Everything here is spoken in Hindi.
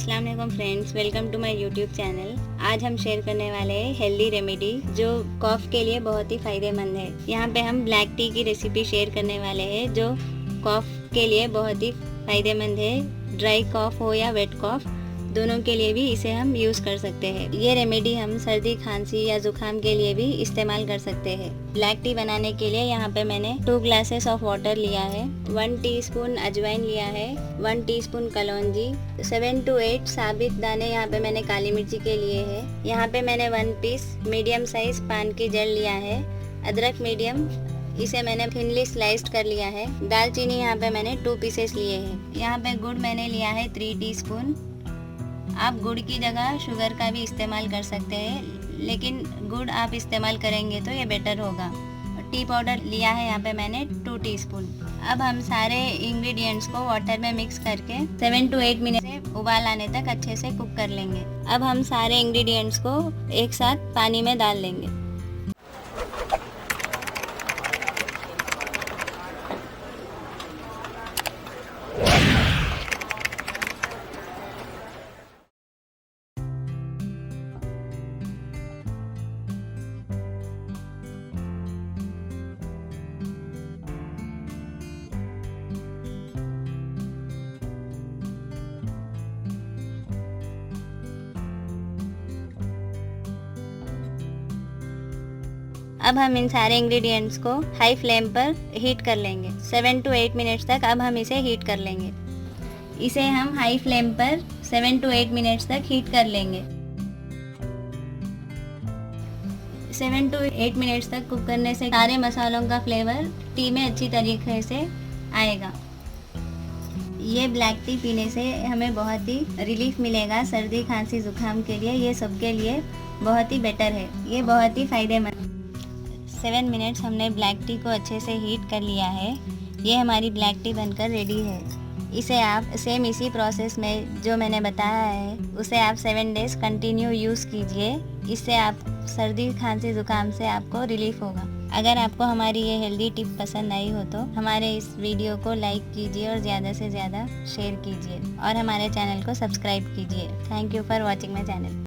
अस्सलाम वालेकुम friends, welcome to my YouTube channel. आज हम शेयर करने वाले हैं हेल्दी रेमेडी जो कॉफ के लिए बहुत ही फ़ायदेमंद है। यहाँ पे हम ब्लैक टी की रेसिपी शेयर करने वाले हैं जो कॉफ के लिए बहुत ही फ़ायदेमंद है। ड्राई कॉफ हो या वेट कॉफ, दोनों के लिए भी इसे हम यूज़ कर सकते हैं। ये रेमेडी हम सर्दी, खांसी या जुकाम के लिए भी इस्तेमाल कर सकते हैं। ब्लैक टी बनाने के लिए यहाँ पे मैंने 2 ग्लासेस ऑफ वाटर लिया है, 1 टीस्पून अजवाइन लिया है, 1 टीस्पून कलौंजी, 7 to 8 साबित दाने यहाँ पे मैंने काली मिर्ची के लिए है। यहाँ पे मैंने 1 पीस मीडियम साइज पान की जड़ लिया है। अदरक मीडियम, इसे मैंने थिनली स्लाइस्ड कर लिया है। दालचीनी यहाँ पे मैंने 2 पीसेस लिए हैं। यहाँ पे गुड़ मैंने लिया है 3 टीस्पून। आप गुड़ की जगह शुगर का भी इस्तेमाल कर सकते हैं, लेकिन गुड़ आप इस्तेमाल करेंगे तो ये बेटर होगा। टी पाउडर लिया है यहाँ पे मैंने 2 टीस्पून। अब हम सारे इंग्रेडिएंट्स को वाटर में मिक्स करके 7 to 8 मिनट से उबाल आने तक अच्छे से कुक कर लेंगे। अब हम सारे इंग्रेडिएंट्स को एक साथ पानी में डाल लेंगे। अब हम इन सारे इंग्रेडिएंट्स को हाई फ्लेम पर हीट कर लेंगे 7 to 8 मिनट्स तक। अब हम इसे हीट कर लेंगे। इसे हम हाई फ्लेम पर 7 to 8 मिनट्स तक हीट कर लेंगे। 7 to 8 मिनट्स तक कुक करने से सारे मसालों का फ्लेवर टी में अच्छी तरीके से आएगा। ये ब्लैक टी पीने से हमें बहुत ही रिलीफ मिलेगा। सर्दी, खांसी, जुकाम के लिए ये सबके लिए बहुत ही बेटर है। ये बहुत ही फ़ायदेमंद। 7 मिनट्स हमने ब्लैक टी को अच्छे से हीट कर लिया है। ये हमारी ब्लैक टी बनकर रेडी है। इसे आप सेम इसी प्रोसेस में जो मैंने बताया है उसे आप 7 डेज़ कंटिन्यू यूज़ कीजिए। इससे आप सर्दी, खांसी, ज़ुकाम से आपको रिलीफ होगा। अगर आपको हमारी ये हेल्दी टिप पसंद आई हो तो हमारे इस वीडियो को लाइक कीजिए और ज़्यादा से ज़्यादा शेयर कीजिए और हमारे चैनल को सब्सक्राइब कीजिए। Thank you for watching my channel.